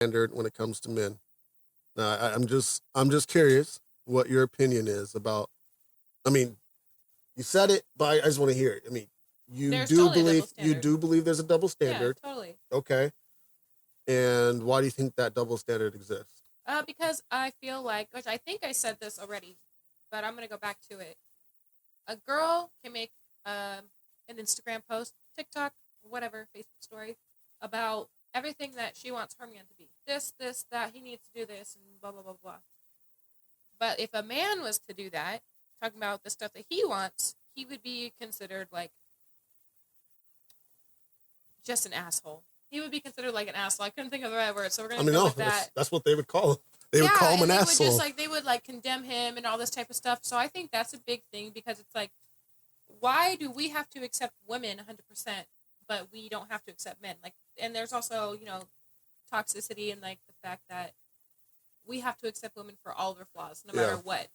standard when it comes to men. Now, I'm just curious what your opinion is about. I mean, you said it, but I just want to hear it. I mean, There's totally a double you standard. do believe there's a double Yeah, standard. totally. Okay. And why do you think that double standard exists? Because I feel like, which I think I said this already, but I'm gonna go back to it. A girl can make an Instagram post, TikTok, whatever, Facebook story about everything that she wants her man to be. This, that, he needs to do this, and blah, blah, blah, blah. But if a man was to do that, talking about the stuff that he wants, he would be considered like just an asshole. He would be considered like an asshole. I couldn't think of the right word, so we're gonna go with that. That's what they would call him. They would call him an asshole. They would like condemn him and all this type of stuff. So I think that's a big thing because it's like, why do we have to accept women 100%, but we don't have to accept men? Like, and there's also, toxicity and like the fact that we have to accept women for all their flaws, no matter what.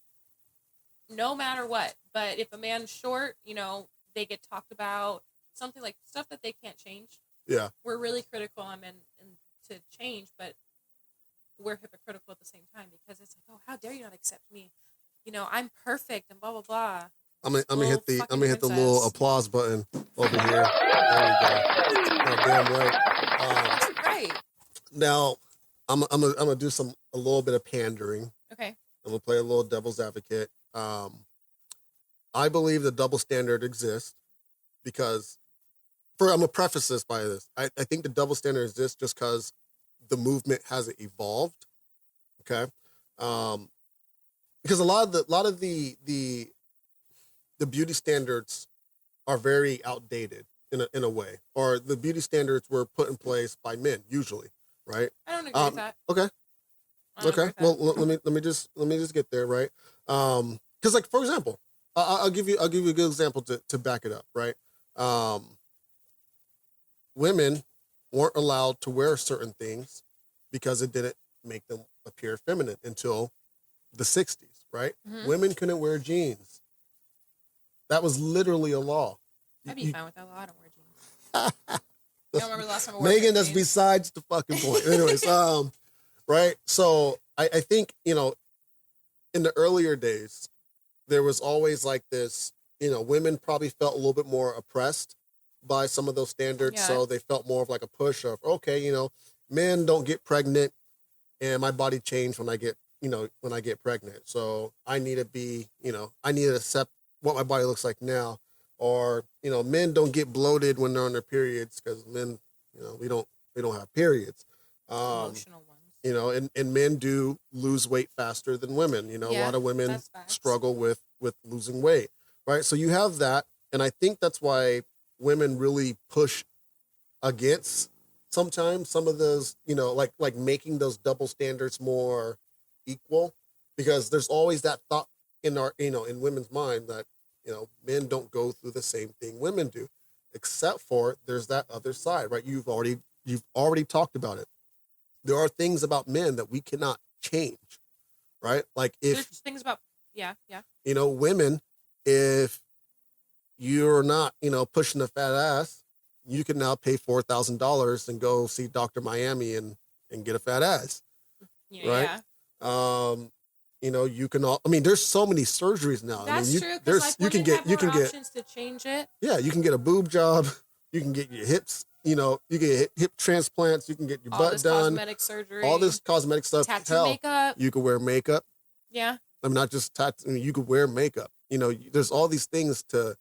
No matter what. But if a man's short, they get talked about, something like stuff that they can't change. Yeah. We're really critical on men and to change, but we're hypocritical at the same time because it's like, oh, how dare you not accept me? I'm perfect and blah blah blah. I'm gonna hit the little applause button over here. There we go. Oh, damn right. That's right. Now, I'm gonna do a little bit of pandering. Okay. I'm gonna play a little devil's advocate. I believe the double standard exists because, I'm gonna preface this by this. I think the double standard exists just because the movement hasn't evolved. Okay. Because a lot of the beauty standards are very outdated in a way, or the beauty standards were put in place by men usually, right? I don't agree with that. Okay. Okay. Well, let me just get there, right? Because like for example, I'll give you a good example to back it up, right? Women weren't allowed to wear certain things because it didn't make them appear feminine until the 60s, right? Mm-hmm. Women couldn't wear jeans. That was literally a law. I'd be fine with that law. I don't wear jeans. I don't remember the last time I wore Megan, that's besides the fucking point. Anyways, right? So I think, in the earlier days, there was always like this, women probably felt a little bit more oppressed by some of those standards. Yeah. So they felt more of like a push of, okay, men don't get pregnant and my body changed when I get pregnant. So I need to be, I need to accept what my body looks like now. Or, men don't get bloated when they're on their periods because men, we don't have periods. Emotional ones. And men do lose weight faster than women. A lot of women struggle with losing weight, right? So you have that. And I think that's why women really push against sometimes some of those, like making those double standards more equal, because there's always that thought in in women's mind that, men don't go through the same thing women do, except for there's that other side, right? You've already talked about it. There are things about men that we cannot change, right? Like if there's things about, yeah. Women, if you're not, pushing a fat ass, you can now pay $4,000 and go see Dr. Miami and get a fat ass, right? You can there's so many surgeries now. That's true. You can get options to change it. Yeah, you can get a boob job, you can get your hips, you get hip transplants, you can get your butt done. Cosmetic surgery. All this cosmetic stuff. Tattoo makeup. You can wear makeup. Yeah. Not just tattoo. You could wear makeup. There's all these things to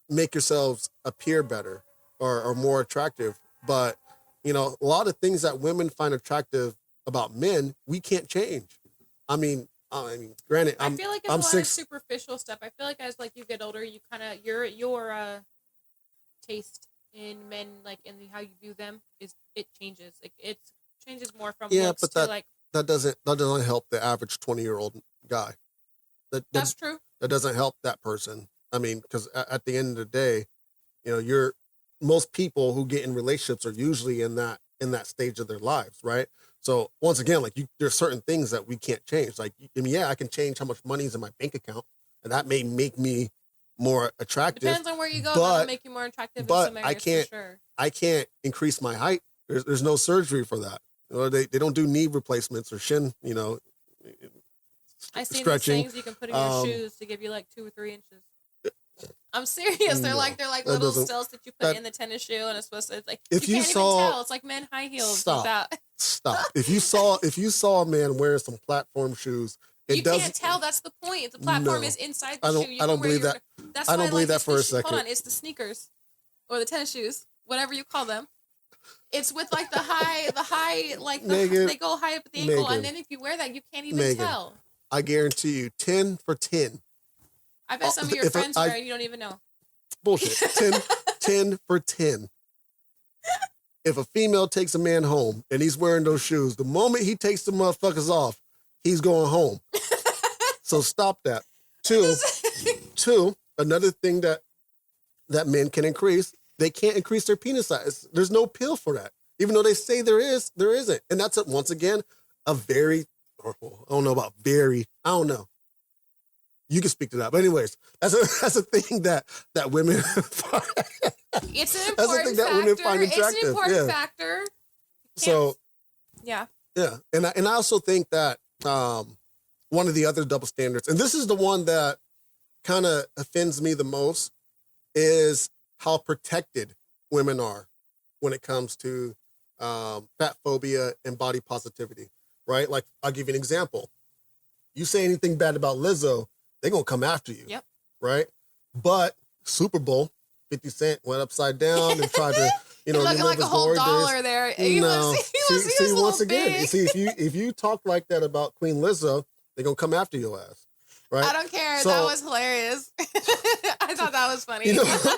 make yourselves appear better or more attractive. But, a lot of things that women find attractive about men, we can't change. Granted, I feel like it's a lot of superficial stuff. I feel like as like you get older, you kind of your taste in men, like in how you view them, it changes. Like it changes more from looks to like. That doesn't help the average 20-year-old guy. That's true. That doesn't help that person. Because at the end of the day, most people who get in relationships are usually in that stage of their lives, right? So once again, like there's certain things that we can't change. Like, I can change how much money is in my bank account, and that may make me more attractive. Depends on where you go. That'll make you more attractive. But in some areas, for sure. I can't increase my height. There's no surgery for that. Or they don't do knee replacements or shin, I see these stretching. things you can put in your shoes to give you like 2 or 3 inches. I'm serious. They're like little stilts that you put in the tennis shoe, and it's supposed to. It's like you can't even tell. It's like men high heels. Stop. If you saw a man wearing some platform shoes, you can't tell. That's the point. The platform is inside the shoe. I don't believe that. I don't believe that for a second. Hold on, it's the sneakers or the tennis shoes, whatever you call them. It's with like the high, like they go high up at the ankle, and then if you wear that, you can't even tell. I guarantee you, 10 for 10. I bet some of your friends wear it, you don't even know. Bullshit. 10 for 10. If a female takes a man home and he's wearing those shoes, the moment he takes the motherfuckers off, he's going home. So stop that. Two, another thing that men can increase, they can't increase their penis size. There's no pill for that. Even though they say there isn't. And that's, once again, I don't know about very, I don't know. You can speak to that. But anyways, that's a thing that women find. It's an important factor. Women find attractive. It's an important factor. So, yeah. Yeah. And I also think that one of the other double standards, and this is the one that kind of offends me the most, is how protected women are when it comes to fat phobia and body positivity, right? Like, I'll give you an example. You say anything bad about Lizzo, they're going to come after you. Yep. Right? But Super Bowl, 50 Cent went upside down and tried to, looking like a whole dollar there. He was once again, big. see, if you talk like that about Queen Lizzo, they're going to come after your ass. Right? I don't care. So, that was hilarious. I thought that was funny.